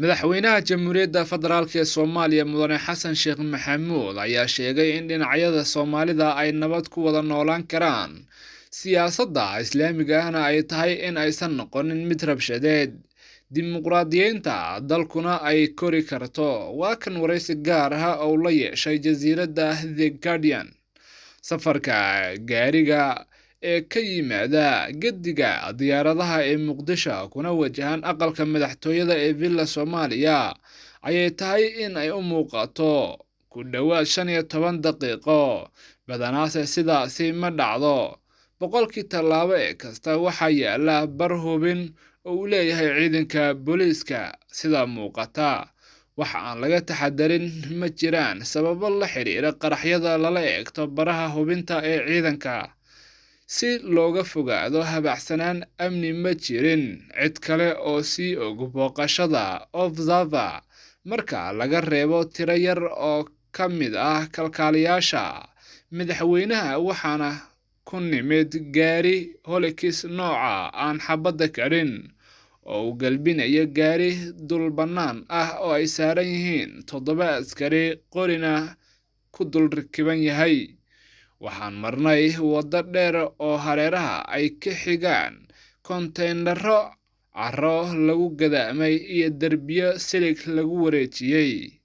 madaxweynaha Jamhuuriyadda Federaalka ee Soomaaliya Mudane Xasan Sheekh Maxamuud ayaa sheegay in dhinacyada Soomaalida ay nabad ku wada noolaan karaan siyaasadda Islaamiga ahna ay tahay in aysan noqonin mid rabshadeed dimuqraadiyiinta dalkuna ay kori karto. Waa kan wareysi gaar ah oo la yeeshay jasiiradda The Guardian. Safarka gaariga ee ka yimaada gediga diyaaradaha ee Muqdisho kuna wajahan aqalka madaxtooyada ee Villa Soomaaliya ayay tahay in ay u muuqato ku dhawaad 15 daqiiqo badanaase sidaasi ma dhacdo. Boqolkii tallaabo ee kasta waxaa yaala bar hubin oo uu leeyahay ciidanka booliiska. Sida muuqata waxa aan laga taxadarin ma jiraan sababo la xiriira qaraxyada lala eegto baraha hubinta ee ciidanka. Si looga fogaado habacsanaan amni ma jirin cid kale oo sii og booqashada observer marka laga reebo tiro yar oo ka mid ah kalkaaliyaasha madaxweynaha, waxaana ku nimid gaari Hilux nooca aan xabada karin oo u galbinaya gaari dul bannaan ah oo ay saaran yihiin 7 askari qorina ku dul rakiban yahay. Waxaan marnay waddo dheer oo hareeraha ay ka xigaan konteynaro carro lagu gadaamay iyo derbiyo silig lagu wareejiyay.